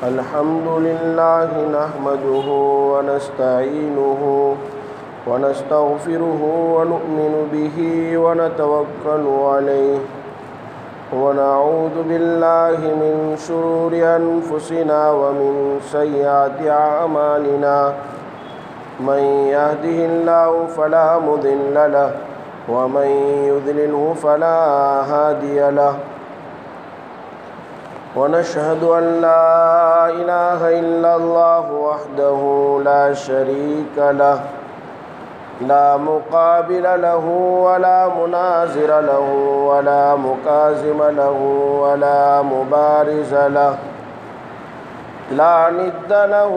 الحمد لله نحمده ونستعينه ونستغفره ونؤمن به ونتوكل عليه ونعوذ بالله من شرور أنفسنا ومن سيئات أعمالنا من يهده الله فلا مضل له ومن يضلله فلا هادي له ونشهد أن لا إله إلا الله وحده لا شريك له لا مقابل له ولا مناظر له ولا مكازم له ولا مبارز له لا ند له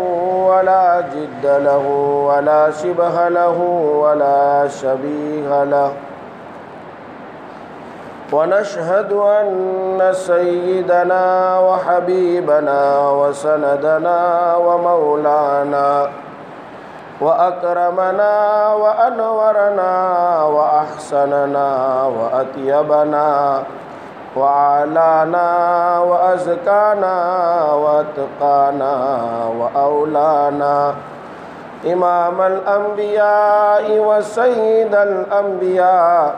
ولا جد له ولا شبه له ولا شبيه له ونشهد أن سيدنا وحبيبنا وسندنا ومولانا وأكرمنا وأنورنا وأحسننا وأطيبنا وأعلانا وأزكانا وأتقانا وأولانا إمام الأنبياء وسيد الأنبياء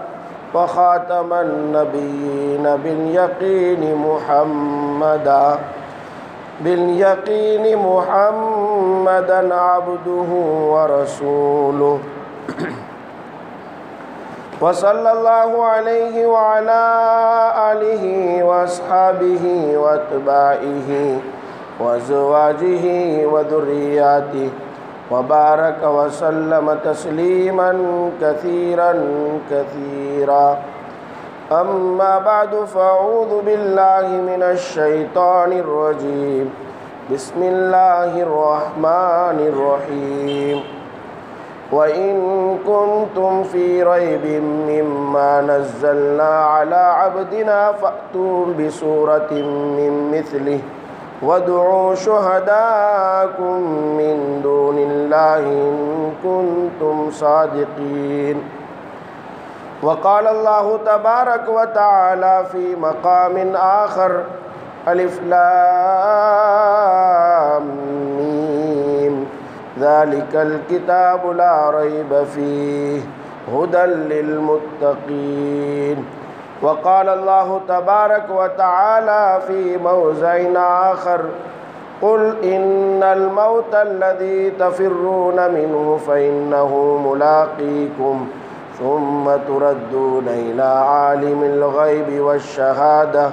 وخاتم النبيين باليقين محمدا عبده ورسوله وصلى الله عليه وعلى آله وأصحابه وأتباعه وأزواجه وذرياته وبارك وسلم تسليما كثيرا كثيرا أما بعد فأعوذ بالله من الشيطان الرجيم بسم الله الرحمن الرحيم وإن كنتم في ريب مما نزلنا على عبدنا فأتوا بسورة من مثله وادعوا شهداءكم من دون الله إن كنتم صادقين وقال الله تبارك وتعالى في مقام آخر ألف لام ميم ذلك الكتاب لا ريب فيه هدى للمتقين وقال الله تبارك وتعالى في موضع آخر قل إن الموت الذي تفرون منه فإنه ملاقيكم ثم تردون إلى عالم الغيب والشهادة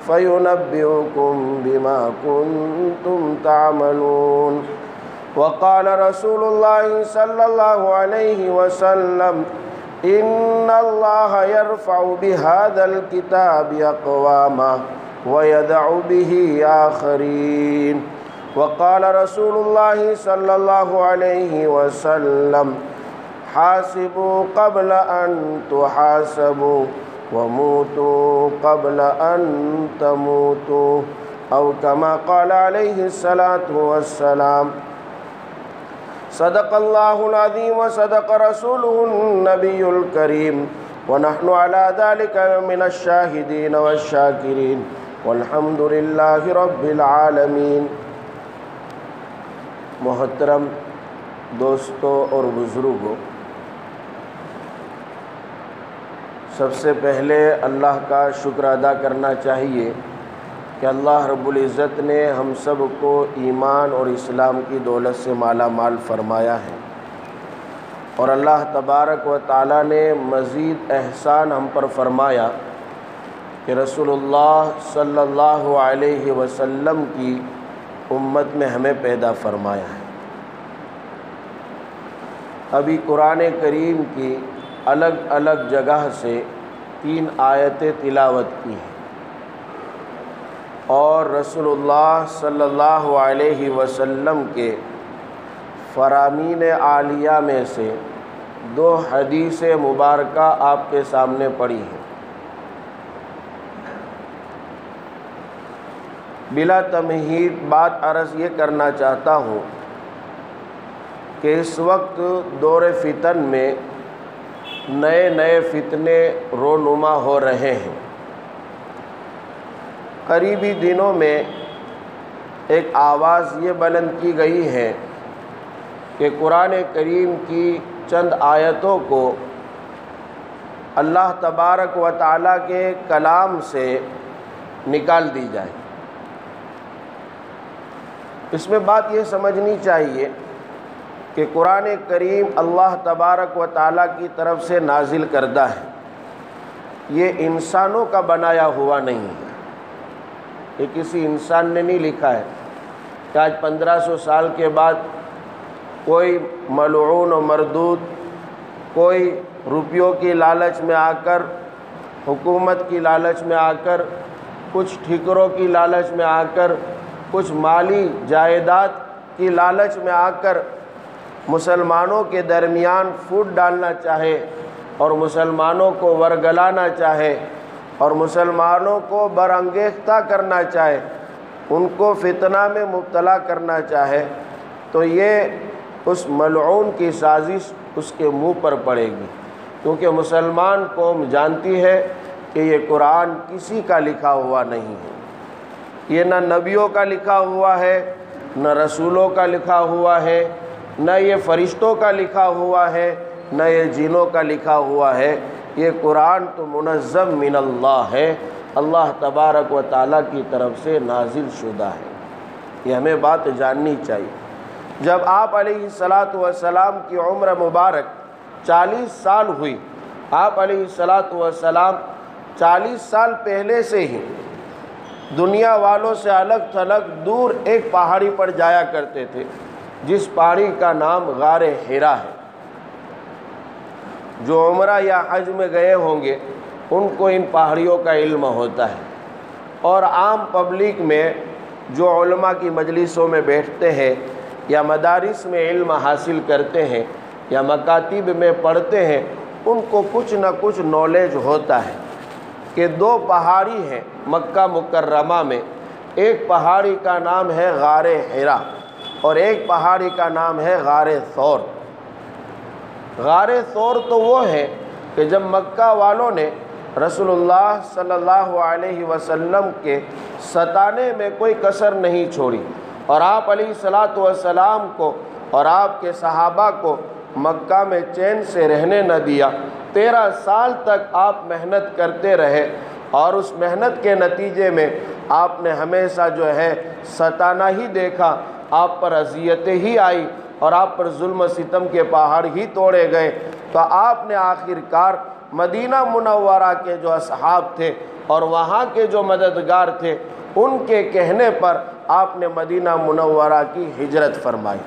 فينبئكم بما كنتم تعملون وقال رسول الله صلى الله عليه وسلم إن الله يرفع بهذا الكتاب أقواما ويدع به آخرين وقال رسول الله صلى الله عليه وسلم حاسبوا قبل أن تحاسبوا وموتوا قبل أن تموتوا أو كما قال عليه الصلاة والسلام صدق الله العظيم وصدق رسوله النبي الكريم ونحن على ذلك من الشاهدين والشاكرين والحمد لله رب العالمين محترم دوستوں اور بزرگوں، سب سے پہلے اللہ کا شکر ادا کرنا چاہیے کہ اللہ رب العزت نے ہم سب کو ایمان اور اسلام کی دولت سے مالا مال فرمایا ہے، اور اللہ تبارک و تعالی نے مزید احسان ہم پر فرمایا کہ رسول اللہ صلی اللہ علیہ وسلم کی امت میں ہمیں پیدا فرمایا ہے۔ ابھی قرآن کریم کی الگ الگ جگہ سے 3 آیتیں تلاوت کی ہیں، اور رسول اللہ صلی اللہ علیہ وسلم کے فرامین عالیہ میں سے 2 حدیث مبارکہ آپ کے سامنے پڑھی ہیں۔ بلا تمہید بات عرض یہ کرنا چاہتا ہوں کہ اس وقت دور فتن میں نئے نئے فتنے رونما ہو رہے ہیں۔ قریبی دنوں میں ایک آواز یہ بلند کی گئی ہے کہ قرآن کریم کی چند آیتوں کو اللہ تبارک و تعالیٰ کے کلام سے نکال دی جائے۔ اس میں بات یہ سمجھنی چاہیے کہ قرآن کریم اللہ تبارک و تعالیٰ کی طرف سے نازل کردہ ہے، یہ انسانوں کا بنایا ہوا نہیں ہے، یہ کسی انسان نے نہیں لکھا ہے کہ آج 1500 سال کے بعد کوئی ملعون و مردود، کوئی روپیوں کی لالچ میں آ کر، حکومت کی لالچ میں آ کر، کچھ ٹھیکروں کی لالچ میں آ کر، کچھ مالی جائیداد کی لالچ میں آ کر مسلمانوں کے درمیان پھوٹ ڈالنا چاہے اور مسلمانوں کو ورگلانا چاہے اور مسلمانوں کو برانگیختہ کرنا چاہے، ان کو فتنہ میں مبتلا کرنا چاہے، تو یہ اس ملعون کی سازش اس کے منہ پر پڑے گی، کیونکہ مسلمان قوم جانتی ہے کہ یہ قرآن کسی کا لکھا ہوا نہیں ہے، یہ نہ نبیوں کا لکھا ہوا ہے، نہ رسولوں کا لکھا ہوا ہے، نہ یہ فرشتوں کا لکھا ہوا ہے، نہ یہ جنوں کا لکھا ہوا ہے، یہ قرآن تو منظم من اللہ ہے، اللہ تبارک و تعالیٰ کی طرف سے نازل شدہ ہے۔ یہ ہمیں بات جاننی چاہیے۔ جب آپ علیہ السلام کی عمر مبارک 40 سال ہوئی، آپ علیہ السلام 40 سال پہلے سے ہی دنیا والوں سے الگ تھلگ دور ایک پہاڑی پر جایا کرتے تھے، جس پہاڑی کا نام غار حرا ہے۔ جو عمرہ یا حج میں گئے ہوں گے ان کو ان پہاڑیوں کا علم ہوتا ہے، اور عام پبلک میں جو علماء کی مجلسوں میں بیٹھتے ہیں یا مدارس میں علم حاصل کرتے ہیں یا مکاتب میں پڑھتے ہیں، ان کو کچھ نہ کچھ نالج ہوتا ہے کہ 2 پہاڑی ہیں مکہ مکرمہ میں، ایک پہاڑی کا نام ہے غار حرا اور ایک پہاڑی کا نام ہے غار ثور۔ غار ثور تو وہ ہے کہ جب مکہ والوں نے رسول اللہ صلی اللہ علیہ وسلم کے ستانے میں کوئی کسر نہیں چھوڑی اور آپ علیہ السلام کو اور آپ کے صحابہ کو مکہ میں چین سے رہنے نہ دیا، 13 سال تک آپ محنت کرتے رہے اور اس محنت کے نتیجے میں آپ نے ہمیشہ جو ہے ستانا ہی دیکھا، آپ پر اذیتیں ہی آئی اور آپ پر ظلم و ستم کے پہاڑ ہی توڑے گئے، تو آپ نے آخر کار مدینہ منورہ کے جو اصحاب تھے اور وہاں کے جو مددگار تھے ان کے کہنے پر آپ نے مدینہ منورہ کی ہجرت فرمائی۔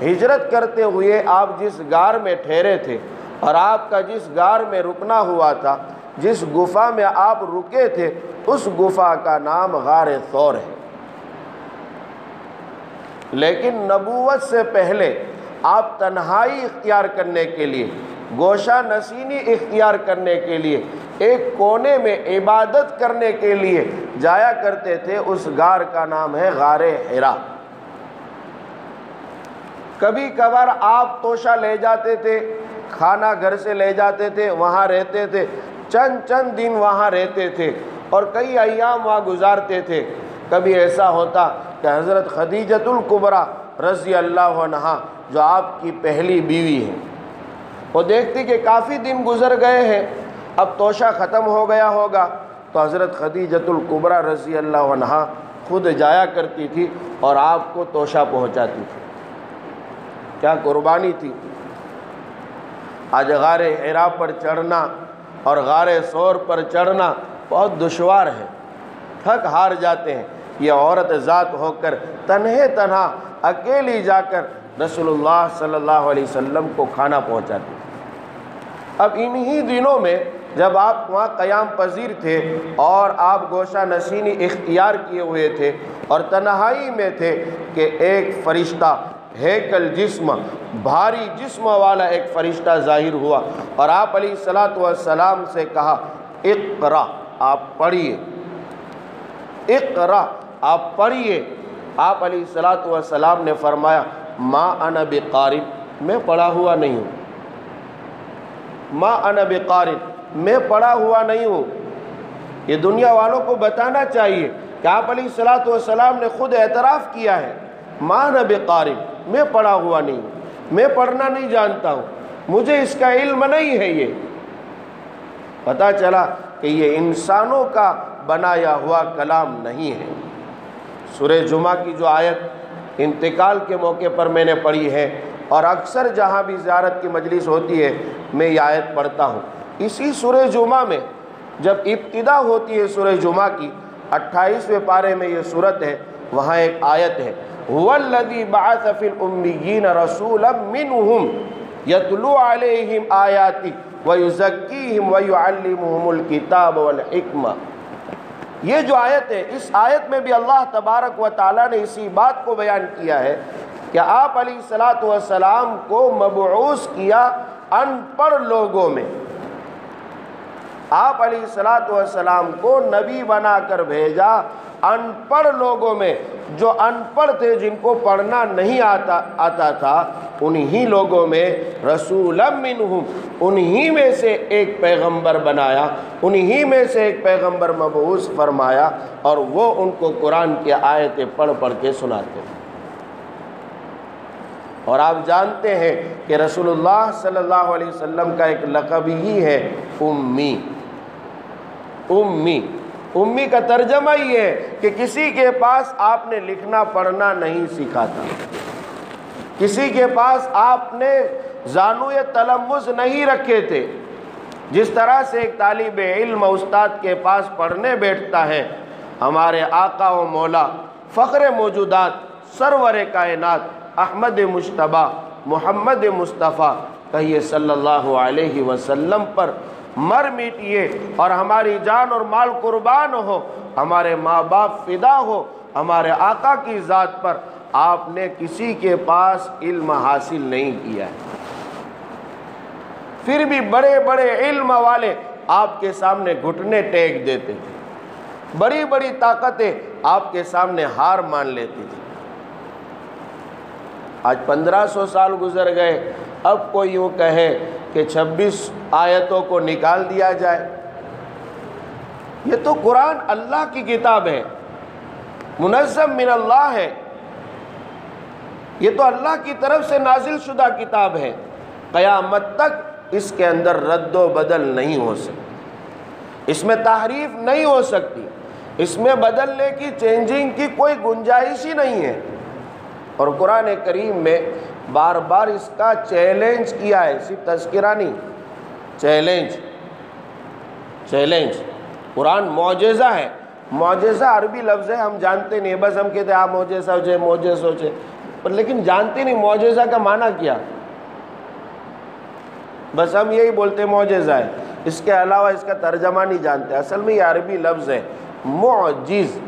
ہجرت کرتے ہوئے آپ جس غار میں ٹھہرے تھے اور آپ کا جس غار میں رکنا ہوا تھا، جس گفا میں آپ رکے تھے، اس گفا کا نام غار ثور ہے۔ لیکن نبوت سے پہلے آپ تنہائی اختیار کرنے کے لیے، گوشہ نشینی اختیار کرنے کے لیے، ایک کونے میں عبادت کرنے کے لیے جایا کرتے تھے، اس غار کا نام ہے غار حرا۔ کبھی کبھار آپ توشہ لے جاتے تھے، کھانا گھر سے لے جاتے تھے، وہاں رہتے تھے، چند دن وہاں رہتے تھے اور کئی ایام وہاں گزارتے تھے۔ کبھی ایسا ہوتا کہ حضرت خدیجۃ الکبریٰ رضی اللہ عنہا جو آپ کی پہلی بیوی ہے، وہ دیکھتی کہ کافی دن گزر گئے ہیں، اب توشہ ختم ہو گیا ہوگا، تو حضرت خدیجۃ الکبریٰ رضی اللہ عنہا خود جایا کرتی تھی اور آپ کو توشہ پہنچاتی تھی۔ کیا قربانی تھی! آج غار حرا پر چڑھنا اور غار ثور پر چڑھنا بہت دشوار ہے، تھک ہار جاتے ہیں۔ یہ عورت ذات ہو کر تنہا اکیلی جا کر رسول اللہ صلی اللہ علیہ وسلم کو کھانا پہنچاتی تھی۔ اب انہی دنوں میں جب آپ وہاں قیام پذیر تھے اور آپ گوشہ نشینی اختیار کیے ہوئے تھے اور تنہائی میں تھے کہ ایک فرشتہ ہیکل جسم، بھاری جسم والا ایک فرشتہ ظاہر ہوا اور آپ علیہ السلام سے کہا اقرا، آپ پڑھیے، اقرا، آپ پڑھیے۔ آپ علیہ السلام نے فرمایا ما انا بقارئ، میں پڑھا ہوا نہیں ہوں، ما انا بقارئ، میں پڑھا ہوا نہیں ہوں۔ یہ دنیا والوں کو بتانا چاہیے کہ آپ علیہ الصلوۃ والسلام نے خود اعتراف کیا ہے، ما انا بقاری، میں پڑھا ہوا نہیں ہوں، میں پڑھنا نہیں جانتا ہوں، مجھے اس کا علم نہیں ہے۔ یہ پتہ چلا کہ یہ انسانوں کا بنایا ہوا کلام نہیں ہے۔ سورہ جمعہ کی جو آیت انتقال کے موقع پر میں نے پڑھی ہے، اور اکثر جہاں بھی زیارت کی مجلس ہوتی ہے میں یہ آیت پڑھتا ہوں، اسی سورہ جمعہ میں جب ابتدا ہوتی ہے سورہ جمعہ کی 28ویں پارے میں یہ صورت ہے، وہاں ایک آیت ہے، هو الذی بعث فی الامیین رسولا منہم یتلو علیہم آیاتی ویزکیہم ویعلمہم الکتاب والحکمہ۔ یہ جو آیت ہے، اس آیت میں بھی اللہ تبارک و تعالیٰ نے اسی بات کو بیان کیا ہے کہ آپ علیہ الصلوۃ والسلام کو مبعوث کیا ان پڑھ لوگوں میں۔ آپ علیہ الصلوۃ والسلام کو نبی بنا کر بھیجا ان پڑھ لوگوں میں، جو ان پڑھ تھے، جن کو پڑھنا نہیں آتا تھا، انہی لوگوں میں رسولا منہم، انہی میں سے ایک پیغمبر بنایا، انہی میں سے ایک پیغمبر مبعوث فرمایا، اور وہ ان کو قرآن کی آیتیں پڑھ پڑھ کے سناتے ہیں۔ اور آپ جانتے ہیں کہ رسول اللہ صلی اللہ علیہ وسلم کا ایک لقب ہی ہے امی۔ امی امی کا ترجمہ یہ ہے کہ کسی کے پاس آپ نے لکھنا پڑھنا نہیں سیکھا تھا، کسی کے پاس آپ نے زانوئے تلمذ نہیں رکھے تھے۔ جس طرح سے ایک طالب علم استاد کے پاس پڑھنے بیٹھتا ہے، ہمارے آقا و مولا فخر موجودات سرور کائنات احمد مجتبیٰ محمد مصطفیٰ کہیے صلی اللہ علیہ وسلم پر مر میٹیے، اور ہماری جان اور مال قربان ہو، ہمارے ماں باپ فدا ہو ہمارے آقا کی ذات پر، آپ نے کسی کے پاس علم حاصل نہیں کیا ہے۔ پھر بھی بڑے بڑے علم والے آپ کے سامنے گھٹنے ٹیک دیتے تھے، بڑی بڑی طاقتیں آپ کے سامنے ہار مان لیتی تھی۔ آج 1500 سال گزر گئے، اب کوئی یوں کہے کہ 26 آیتوں کو نکال دیا جائے۔ یہ تو قرآن اللہ کی کتاب ہے، منظم من اللہ ہے، یہ تو اللہ کی طرف سے نازل شدہ کتاب ہے، قیامت تک اس کے اندر رد و بدل نہیں ہو سکتی، اس میں تحریف نہیں ہو سکتی، اس میں بدلنے کی چینجنگ کی کوئی گنجائش ہی نہیں ہے۔ اور قرآن کریم میں بار بار اس کا چیلنج کیا ہے، صرف تذکرہ نہیں، چیلنج۔ قرآن معجزہ ہے، معجزہ عربی لفظ ہے، ہم جانتے نہیں، بس ہم کہتے ہیں آپ معجزہ ہو جائے، معجزہ ہو جائے، پر لیکن جانتے نہیں معجزہ کا معنی کیا، بس ہم یہی بولتے ہیں معجزہ ہے، اس کے علاوہ اس کا ترجمہ نہیں جانتے۔ اصل میں یہ عربی لفظ ہے معجز،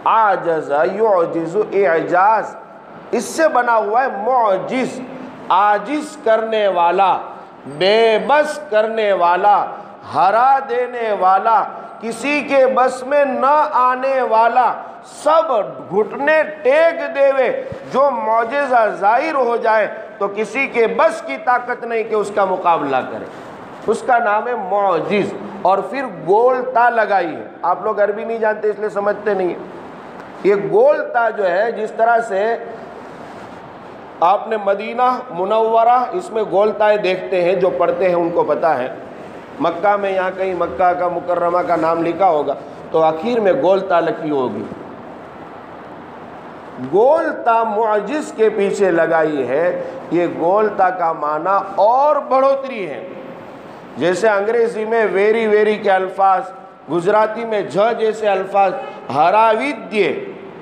عاجز یعجز اعجاز، اس سے بنا ہوا ہے معجز، عاجز کرنے والا، بے بس کرنے والا، ہرا دینے والا، کسی کے بس میں نہ آنے والا، سب گھٹنے ٹیک دیوے، جو معجزہ ظاہر ہو جائے تو کسی کے بس کی طاقت نہیں کہ اس کا مقابلہ کرے، اس کا نام ہے معجز۔ اور پھر گول تا لگائی ہے، آپ لوگ عربی نہیں جانتے اس لیے سمجھتے نہیں ہیں۔ یہ گول تا جو ہے، جس طرح سے آپ نے مدینہ منورہ اس میں گول تائے دیکھتے ہیں، جو پڑھتے ہیں ان کو پتہ ہے، مکہ میں یہاں کہیں مکہ کا مکرمہ کا نام لکھا ہوگا تو آخر میں گول تا لکھی ہوگی، گول تا معجز کے پیچھے لگائی ہے۔ یہ گول تا کا معنی اور بڑھوتری ہے، جیسے انگریزی میں ویری ویری کے الفاظ، گجراتی میں جھ جیسے الفاظ، ہراویدیہ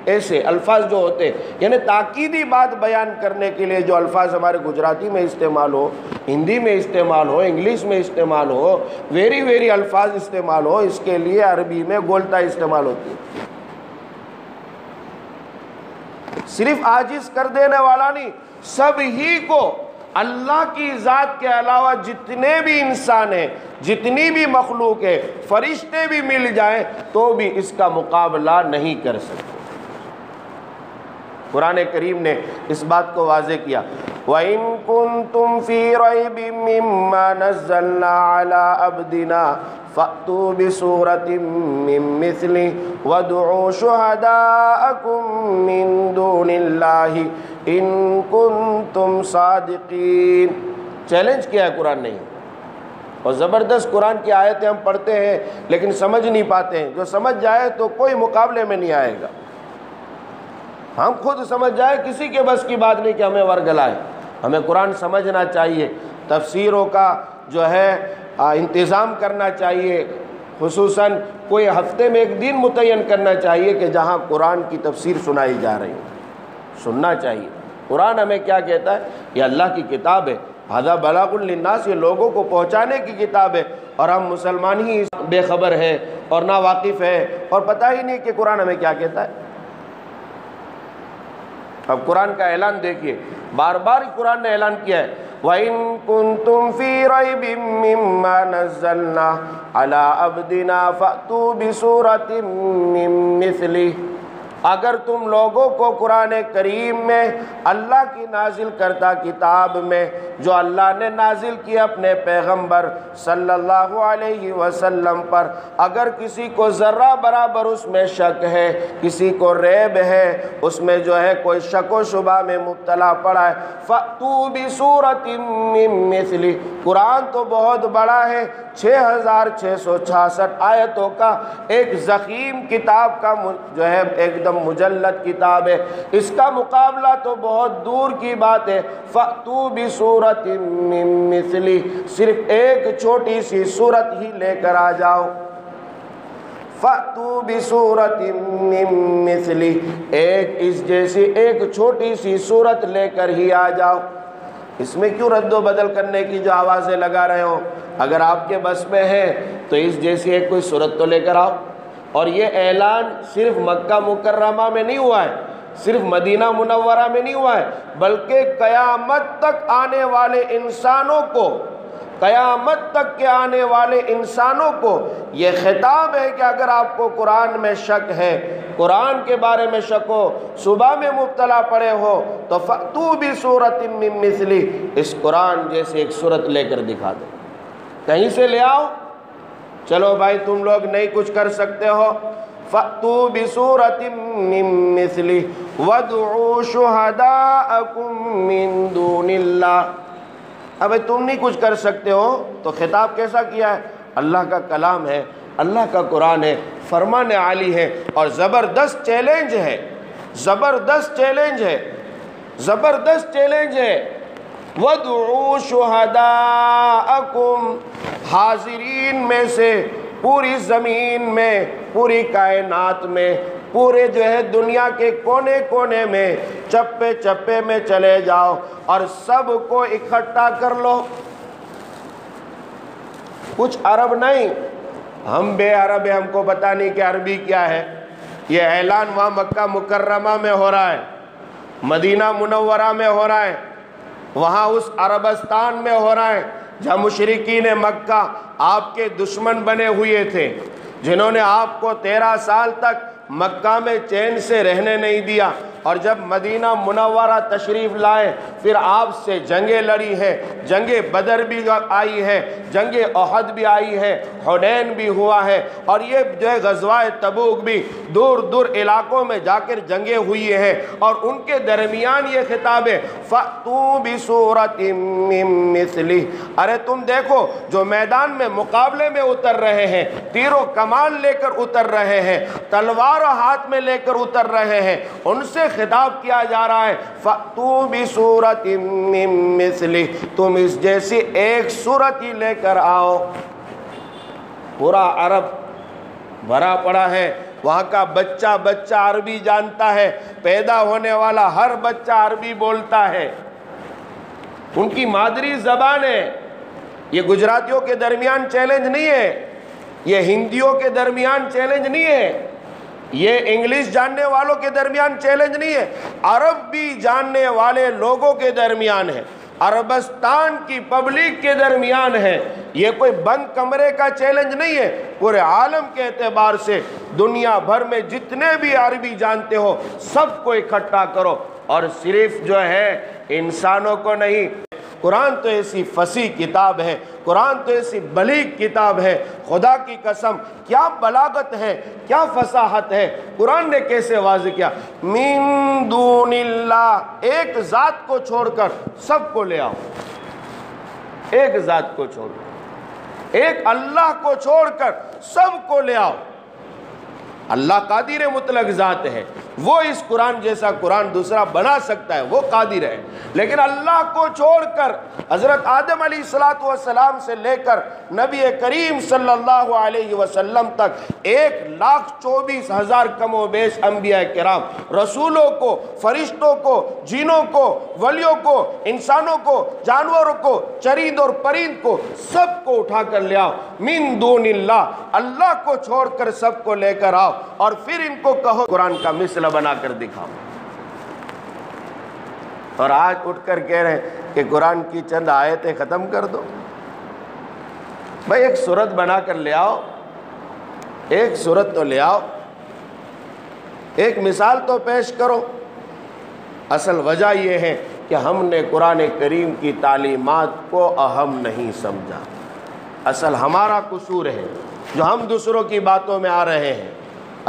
ایسے الفاظ جو ہوتے، یعنی تاکیدی بات بیان کرنے کے لیے جو الفاظ ہمارے گجراتی میں استعمال ہو، ہندی میں استعمال ہو، انگلش میں استعمال ہو، ویری ویری الفاظ استعمال ہو، اس کے لیے عربی میں گولتا استعمال ہوتی ہے۔ صرف عاجز کر دینے والا نہیں، سب ہی کو اللہ کی ذات کے علاوہ جتنے بھی انسان ہیں، جتنی بھی مخلوق ہے، فرشتے بھی مل جائیں تو بھی اس کا مقابلہ نہیں کر سکتے۔ قرآن کریم نے اس بات کو واضح کیا، وَإِن كُنتُمْ فِي رَيْبٍ مِّمَّا نَزَّلْنَا عَلَىٰ عَبْدِنَا فَأْتُوا بِسُورَةٍ مِّن مِّثْلِهِ وَادْعُوا شُهَدَاءَكُم مِّن دُونِ اللَّهِ إِن كُنتُمْ صَادِقِينَ۔ چیلنج کیا ہے قرآن نے، اور زبردست قرآن کی آیتیں ہم پڑھتے ہیں لیکن سمجھ نہیں پاتے ہیں۔ جو سمجھ جائے تو کوئی مقابلے میں نہیں آئے گا، ہم خود سمجھ جائے کسی کے بس کی بات نہیں کہ ہمیں ورگلائے۔ ہمیں قرآن سمجھنا چاہیے، تفسیروں کا جو ہے انتظام کرنا چاہیے، خصوصاً کوئی ہفتے میں ایک دن متعین کرنا چاہیے کہ جہاں قرآن کی تفسیر سنائی جا رہی ہے، سننا چاہیے۔ قرآن ہمیں کیا کہتا ہے؟ یہ اللہ کی کتاب ہے، ھذا بلاغ للناس، یہ لوگوں کو پہنچانے کی کتاب ہے، اور ہم مسلمان ہی بے خبر ہے اور نا واقف ہے اور پتہ ہی نہیں کہ قرآن ہمیں کیا کہتا ہے۔ اب قرآن کا اعلان دیکھیے، بار بار قرآن نے اعلان کیا ہے وَإِن كُنتُمْ فِي رَيْبٍ مِّمَّا نَزَّلْنَا عَلَىٰ عَبْدِنَا فَأْتُوا بِسُورَةٍ مِّن مِّثْلِهِ۔ اگر تم لوگوں کو قرآن کریم میں اللہ کی نازل کرتا کتاب میں جو اللہ نے نازل کی اپنے پیغمبر صلی اللہ علیہ وسلم پر، اگر کسی کو ذرہ برابر اس میں شک ہے، کسی کو ریب ہے، اس میں جو ہے کوئی شک و شبہ میں مبتلا پڑا ہے، فَأْتُوا بِسُورَةٍ مِّن مِّثْلِهِ۔ قرآن تو بہت بڑا ہے، 6666 آیتوں کا ایک ضخیم کتاب کا جو ہے ایک دم مجلد کتاب ہے، اس کا مقابلہ تو بہت دور کی بات ہے۔ فَأْتُوا بِسُورَةٍ مِّن مِّثْلِهِ، صرف ایک چھوٹی سی سورت ہی لے کر آ جاؤ۔ فَأْتُوا بِسُورَةٍ مِّن مِّثْلِهِ، ایک اس جیسی ایک چھوٹی سی سورت لے کر ہی آ جاؤ۔ اس میں کیوں رد و بدل کرنے کی جو آوازیں لگا رہے ہو؟ اگر آپ کے بس میں ہے تو اس جیسی ایک کوئی سورت تو لے کر آؤ۔ اور یہ اعلان صرف مکہ مکرمہ میں نہیں ہوا ہے، صرف مدینہ منورہ میں نہیں ہوا ہے، بلکہ قیامت تک آنے والے انسانوں کو، قیامت تک کے آنے والے انسانوں کو یہ خطاب ہے کہ اگر آپ کو قرآن میں شک ہے، قرآن کے بارے میں شک ہو، صبح میں مبتلا پڑے ہو، تو فَأْتُوا بِسُورَةٍ مِّن مِّثْلِهِ، اس قرآن جیسے ایک سورت لے کر دکھا دو، کہیں سے لے آؤ۔ چلو بھائی تم لوگ نہیں کچھ کر سکتے ہو، فَأْتُوا بِسُورَةٍ مِّن مِّثْلِهِ وَادْعُوا شُهَدَاءَكُم مِّن دُونِ اللَّهِ۔ اب تم نہیں کچھ کر سکتے ہو تو خطاب کیسا کیا ہے؟ اللہ کا کلام ہے، اللہ کا قرآن ہے، فرمان عالی ہے، اور زبردست چیلنج ہے، زبردست چیلنج ہے، زبردست چیلنج ہے۔ وَادْعُوا شُهَدَاءَكُمْ، حاضرین میں سے پوری زمین میں، پوری کائنات میں، پورے جو ہے دنیا کے کونے کونے میں، چپے چپے میں چلے جاؤ اور سب کو اکٹھا کر لو۔ کچھ عرب نہیں، ہم بے عرب ہیں، ہم کو پتہ نہیں کہ عربی کیا ہے۔ یہ اعلان وہاں مکہ مکرمہ میں ہو رہا ہے، مدینہ منورہ میں ہو رہا ہے، وہاں اس عربستان میں ہو رہا ہے جہاں مشرکین مکہ آپ کے دشمن بنے ہوئے تھے، جنہوں نے آپ کو 13 سال تک مکہ میں چین سے رہنے نہیں دیا، اور جب مدینہ منورہ تشریف لائے پھر آپ سے جنگیں لڑی ہیں، جنگ بدر بھی آئی ہے، جنگ احد بھی آئی ہے، حنین بھی ہوا ہے، اور یہ جو ہے غزوہ تبوک بھی دور دور علاقوں میں جا کر جنگیں ہوئی ہیں، اور ان کے درمیان یہ خطاب ہے فَأْتُوا بِسُورَةٍ مِّن مِّثْلِهِ۔ ارے تم دیکھو جو میدان میں مقابلے میں اتر رہے ہیں، تیر و کمان لے کر اتر رہے ہیں، تلوار ہاتھ میں لے کر اتر رہے ہیں، ان سے خطاب کیا جا رہا ہے فَأْتُوا بِسُورَةٍ مِّن مِّثْلِهِ، تم اس جیسی ایک سورت ہی لے کر آؤ۔ پورا عرب بھرا پڑا ہے، وہاں کا بچہ بچہ عربی جانتا ہے، پیدا ہونے والا ہر بچہ عربی بولتا ہے، ان کی مادری زبان ہے۔ یہ گجراتیوں کے درمیان چیلنج نہیں ہے، یہ ہندیوں کے درمیان چیلنج نہیں ہے، یہ انگلش جاننے والوں کے درمیان چیلنج نہیں ہے، عرب بھی جاننے والے لوگوں کے درمیان ہے، عربستان کی پبلک کے درمیان ہے۔ یہ کوئی بند کمرے کا چیلنج نہیں ہے، پورے عالم کے اعتبار سے دنیا بھر میں جتنے بھی عربی جانتے ہو سب کو اکٹھا کرو، اور صرف جو ہے انسانوں کو نہیں، قرآن تو ایسی فصیح کتاب ہے، قرآن تو ایسی بلیغ کتاب ہے، خدا کی قسم کیا بلاغت ہے، کیا فصاحت ہے۔ قرآن نے کیسے واضح کیا، من دون اللہ، ایک ذات کو چھوڑ کر سب کو لے آؤ، ایک ذات کو چھوڑ کر، ایک اللہ کو چھوڑ کر سب کو لے آؤ۔ اللہ قادر مطلق ذات ہے، وہ اس قرآن جیسا قرآن دوسرا بنا سکتا ہے، وہ قادر ہے، لیکن اللہ کو چھوڑ کر حضرت آدم علیہ السلام سے لے کر نبی کریم صلی اللہ علیہ وسلم تک 1,24,000 کم و بیش انبیاء کرام، رسولوں کو، فرشتوں کو، جنوں کو، ولیوں کو، انسانوں کو، جانوروں کو، چرند اور پرند کو، سب کو اٹھا کر لے آؤ، من دون اللہ، اللہ کو چھوڑ کر سب کو لے کر آؤ، اور پھر ان کو کہو قرآن کا مثل بنا کر دکھاؤ۔ اور آج اٹھ کر کہہ رہے ہیں کہ قرآن کی چند آیتیں ختم کر دو۔ بھائی ایک سورت بنا کر لے آؤ، ایک سورت تو لے آؤ، ایک مثال تو پیش کرو۔ اصل وجہ یہ ہے کہ ہم نے قرآن کریم کی تعلیمات کو اہم نہیں سمجھا۔ اصل ہمارا قصور ہے جو ہم دوسروں کی باتوں میں آ رہے ہیں،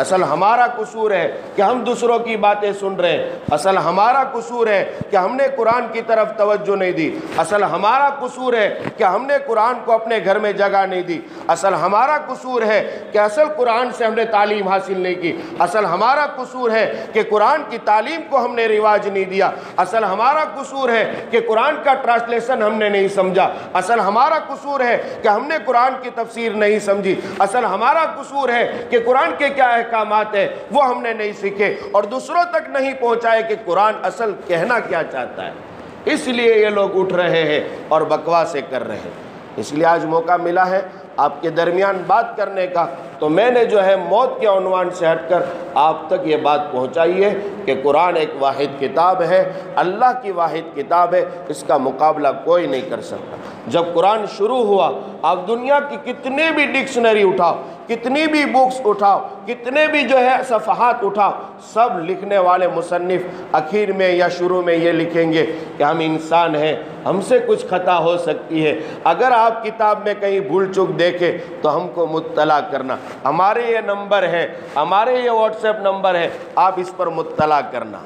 اصل ہمارا قصور ہے کہ ہم دوسروں کی باتیں سن رہے ہیں، اصل ہمارا قصور ہے کہ ہم نے قرآن کی طرف توجہ نہیں دی، اصل ہمارا قصور ہے کہ ہم نے قرآن کو اپنے گھر میں جگہ نہیں دی، اصل ہمارا قصور ہے کہ اصل قرآن سے ہم نے تعلیم حاصل نہیں کی، اصل ہمارا قصور ہے کہ قرآن کی تعلیم کو ہم نے رواج نہیں دیا، اصل ہمارا قصور ہے کہ قرآن کا ٹرانسلیشن ہم نے نہیں سمجھا، اصل ہمارا قصور ہے کہ ہم نے قرآن کی تفسیر نہیں سمجھی، اصل ہمارا قصور ہے کہ قرآن کے کیا احکامات ہیں وہ ہم نے نہیں سیکھے اور دوسروں تک نہیں پہنچائے کہ قرآن اصل کہنا کیا چاہتا ہے۔ اس لیے یہ لوگ اٹھ رہے ہیں اور بکواسیں کر رہے ہیں۔ اس لیے آج موقع ملا ہے آپ کے درمیان بات کرنے کا، تو میں نے جو ہے موت کے عنوان سے ہٹ کر آپ تک یہ بات پہنچائی ہے کہ قرآن ایک واحد کتاب ہے، اللہ کی واحد کتاب ہے، اس کا مقابلہ کوئی نہیں کر سکتا۔ جب قرآن شروع ہوا، آپ دنیا کی کتنے بھی ڈکشنری اٹھاؤ، کتنی بھی بکس اٹھاؤ، کتنے بھی جو ہے صفحات اٹھاؤ، سب لکھنے والے مصنف اخیر میں یا شروع میں یہ لکھیں گے کہ ہم انسان ہیں، ہم سے کچھ خطا ہو سکتی ہے، اگر آپ کتاب میں کہیں بھول چک دیکھیں تو ہم کو مطلع کرنا، ہمارے یہ نمبر ہے، ہمارے یہ واٹس ایپ نمبر ہے، آپ اس پر مطلع کرنا۔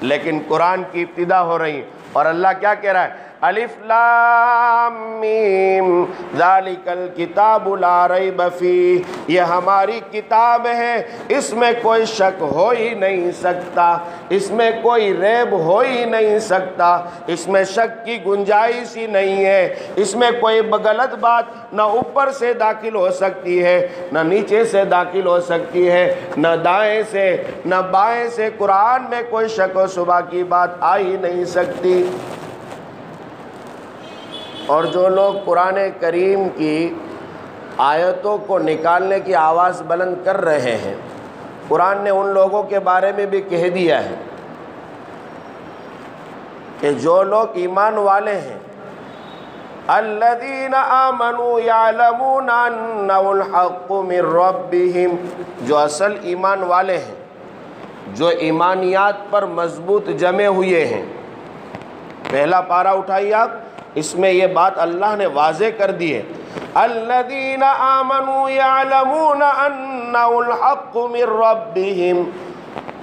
لیکن قرآن کی ابتدا ہو رہی اور اللہ کیا کہہ رہا ہے، الف لام میم ذالک الکتاب لا ریب فیہ، یہ ہماری کتاب ہے، اس میں کوئی شک ہو ہی نہیں سکتا، اس میں کوئی ریب ہو ہی نہیں سکتا، اس میں شک کی گنجائش ہی نہیں ہے، اس میں کوئی غلط بات نہ اوپر سے داخل ہو سکتی ہے، نہ نیچے سے داخل ہو سکتی ہے، نہ دائیں سے نہ بائیں سے، قرآن میں کوئی شک و شبہ کی بات آ ہی نہیں سکتی۔ اور جو لوگ قرآن کریم کی آیتوں کو نکالنے کی آواز بلند کر رہے ہیں، قرآن نے ان لوگوں کے بارے میں بھی کہہ دیا ہے کہ جو لوگ ایمان والے ہیں، الذین آمنوا یعلمون انہ الحق من ربہم، جو اصل ایمان والے ہیں، جو ایمانیات پر مضبوط جمے ہوئے ہیں۔ پہلا پارہ اٹھائیے آپ، اس میں یہ بات اللہ نے واضح کر دی ہے، الذین آمنوا یعلمون انہ الحق من ربہم،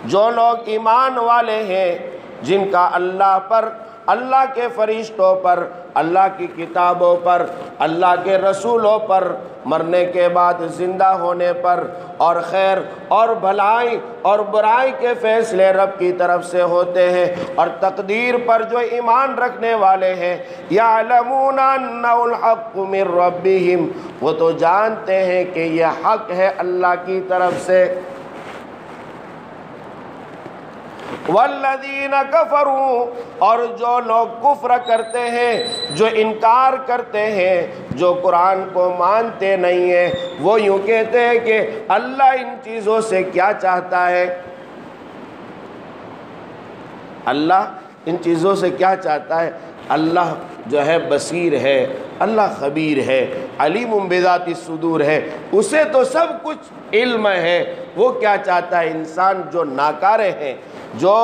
جو لوگ ایمان والے ہیں جن کا اللہ پر، اللہ کے فرشتوں پر، اللہ کی کتابوں پر، اللہ کے رسولوں پر، مرنے کے بعد زندہ ہونے پر، اور خیر اور بھلائی اور برائی کے فیصلے رب کی طرف سے ہوتے ہیں، اور تقدیر پر جو ایمان رکھنے والے ہیں، یعلمون انہ الحق من ربہم، وہ تو جانتے ہیں کہ یہ حق ہے اللہ کی طرف سے۔ والذین کفروا، اور جو لوگ کفر کرتے ہیں، جو انکار کرتے ہیں، جو قرآن کو مانتے نہیں ہیں، وہ یوں کہتے ہیں کہ اللہ ان چیزوں سے کیا چاہتا ہے، اللہ ان چیزوں سے کیا چاہتا ہے، اللہ جو ہے بصیر ہے، اللہ خبیر ہے، علیم بذات الصدور ہے، اسے تو سب کچھ علم ہے، وہ کیا چاہتا ہے، انسان جو ناکارے ہیں، جو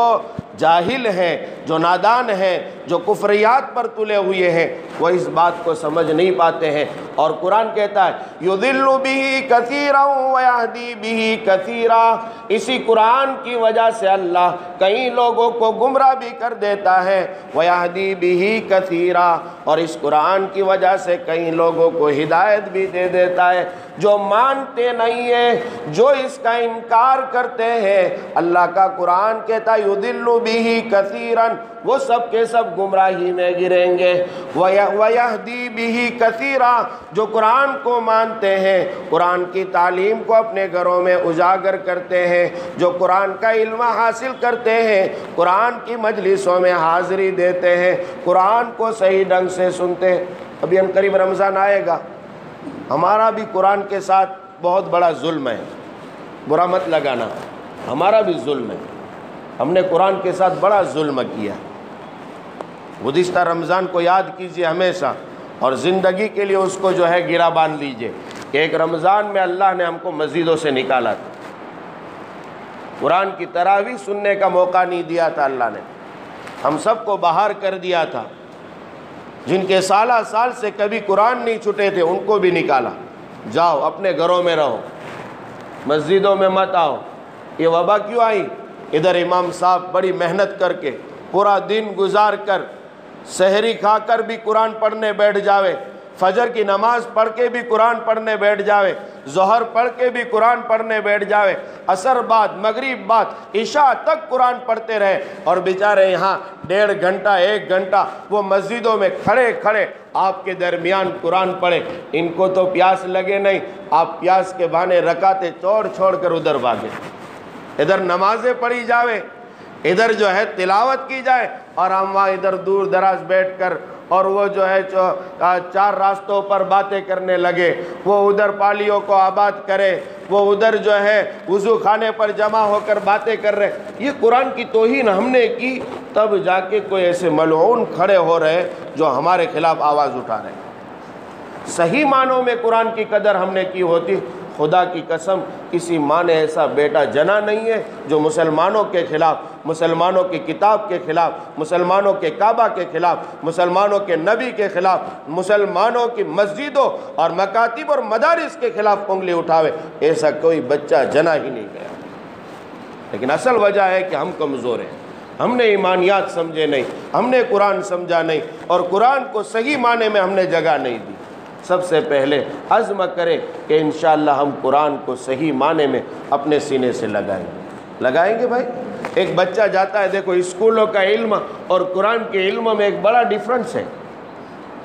جاہل ہیں، جو نادان ہیں، جو کفریات پر تلے ہوئے ہیں، وہ اس بات کو سمجھ نہیں پاتے ہیں۔ اور قرآن کہتا ہے یضل بہ کثیرا ویہدی بہ کثیرا، اسی قرآن کی وجہ سے اللہ کئی لوگوں کو گمراہ بھی کر دیتا ہے، ویہدی بہ کثیرا، اور اس قرآن کی وجہ سے کئی لوگوں کو ہدایت بھی دے دیتا ہے۔ جو مانتے نہیں ہیں، جو اس کا انکار کرتے ہیں، اللہ کا قرآن کہتا ہے یضل بہ کثیرا، وہ سب کے سب گمراہی میں گریں گے۔ وَيَهْدِي بِهِ كَثِيرًا، جو قرآن کو مانتے ہیں، قرآن کی تعلیم کو اپنے گھروں میں اجاگر کرتے ہیں، جو قرآن کا علم حاصل کرتے ہیں، قرآن کی مجلسوں میں حاضری دیتے ہیں، قرآن کو صحیح ڈھنگ سے سنتے ہیں۔ ابھی ہم قریب رمضان آئے گا، ہمارا بھی قرآن کے ساتھ بہت بڑا ظلم ہے، برا مت لگانا، ہمارا بھی ظلم ہے، ہم نے قرآن کے ساتھ بڑا ظلم کیا۔ گزشتہ رمضان کو یاد کیجئے ہمیشہ، اور زندگی کے لیے اس کو جو ہے گرہ باندھ لیجئے کہ ایک رمضان میں اللہ نے ہم کو مسجدوں سے نکالا تھا، قرآن کی تراویح سننے کا موقع نہیں دیا تھا، اللہ نے ہم سب کو باہر کر دیا تھا۔ جن کے سالہ سال سے کبھی قرآن نہیں چھٹے تھے ان کو بھی نکالا، جاؤ اپنے گھروں میں رہو، مسجدوں میں مت آؤ۔ یہ وبا کیوں آئی؟ ادھر امام صاحب بڑی محنت کر کے پورا دن گزار کر سحری کھا کر بھی قرآن پڑھنے بیٹھ جاوے، فجر کی نماز پڑھ کے بھی قرآن پڑھنے بیٹھ جاوے، ظہر پڑھ کے بھی قرآن پڑھنے بیٹھ جاوے، عصر بعد مغرب بعد عشاء تک قرآن پڑھتے رہے، اور بیچارے یہاں 1.5 گھنٹہ 1 گھنٹہ وہ مسجدوں میں کھڑے کھڑے آپ کے درمیان قرآن پڑھے۔ ان کو تو پیاس لگے نہیں، آپ پیاس کے بہانے رکعتیں چھوڑ کر ادھر بھاگے، ادھر نمازیں پڑھی جاوے، ادھر جو ہے تلاوت کی جائے، اور ہم وہاں ادھر دور دراز بیٹھ کر اور وہ جو ہے 4 راستوں پر باتیں کرنے لگے، وہ ادھر پالیوں کو آباد کرے، وہ ادھر جو ہے وضو خانے پر جمع ہو کر باتیں کر رہے۔ یہ قرآن کی توہین ہم نے کی، تب جا کے کوئی ایسے ملعون کھڑے ہو رہے جو ہمارے خلاف آواز اٹھا رہے ہیں۔ صحیح معنوں میں قرآن کی قدر ہم نے کی ہوتی، خدا کی قسم کسی ماں نے ایسا بیٹا جنا نہیں ہے جو مسلمانوں کے خلاف، مسلمانوں کی کتاب کے خلاف، مسلمانوں کے کعبہ کے خلاف، مسلمانوں کے نبی کے خلاف، مسلمانوں کی مسجدوں اور مکاتب اور مدارس کے خلاف انگلی اٹھاوے، ایسا کوئی بچہ جنا ہی نہیں گیا۔ لیکن اصل وجہ ہے کہ ہم کمزور ہیں، ہم نے ایمانیات سمجھے نہیں، ہم نے قرآن سمجھا نہیں، اور قرآن کو صحیح معنی میں ہم نے جگہ نہیں دی۔ سب سے پہلے عزم کریں کہ انشاءاللہ ہم قرآن کو صحیح معنی میں اپنے سینے سے لگائیں گے بھائی۔ ایک بچہ جاتا ہے، دیکھو اسکولوں کا علم اور قرآن کے علم میں ایک بڑا ڈیفرنس ہے،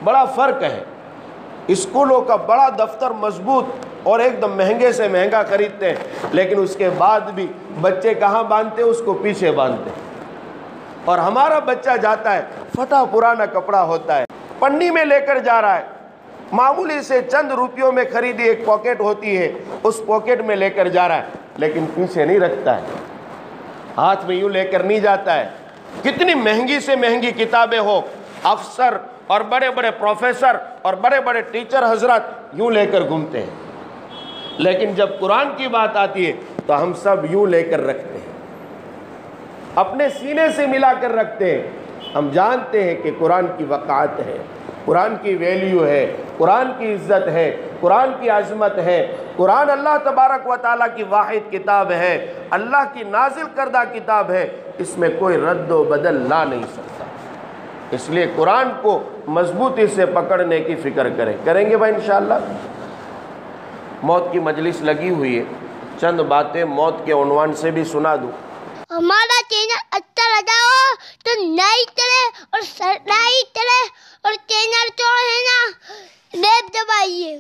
بڑا فرق ہے۔ اسکولوں کا بڑا دفتر مضبوط اور ایک دم مہنگے سے مہنگا خریدتے ہیں، لیکن اس کے بعد بھی بچے کہاں باندھتے اس کو پیچھے باندھتے ہیں۔ اور ہمارا بچہ جاتا ہے، پھٹا پرانا کپڑا ہوتا ہے، پنی میں لے کر جا رہا ہے، معمولی سے چند روپیوں میں خریدی ایک پاکٹ ہوتی ہے، اس پاکٹ میں لے کر جا رہا ہے، لیکن پیچھے نہیں رکھتا ہے، ہاتھ میں یوں لے کر نہیں جاتا ہے۔ کتنی مہنگی سے مہنگی کتابیں ہو، افسر اور بڑے بڑے پروفیسر اور بڑے بڑے ٹیچر حضرات یوں لے کر گھومتے ہیں، لیکن جب قرآن کی بات آتی ہے تو ہم سب یوں لے کر رکھتے ہیں، اپنے سینے سے ملا کر رکھتے ہیں۔ ہم جانتے ہیں کہ قرآن کی وقعت ہے، قرآن کی ویلیو ہے، قرآن کی عزت ہے، قرآن کی عظمت ہے، قرآن اللہ تبارک و تعالیٰ کی واحد کتاب ہے، اللہ کی نازل کردہ کتاب ہے، اس میں کوئی رد و بدل لا نہیں سکتا۔ اس لیے قرآن کو مضبوطی سے پکڑنے کی فکر کریں گے بھائی انشاءاللہ۔ موت کی مجلس لگی ہوئی ہے، چند باتیں موت کے عنوان سے بھی سنا دوں۔ ہمارا چینل اچھا لگا ہو تو لائک کرے اور سبسکرائب کرے، اور چینل جو ہے نا بیل دبائیے۔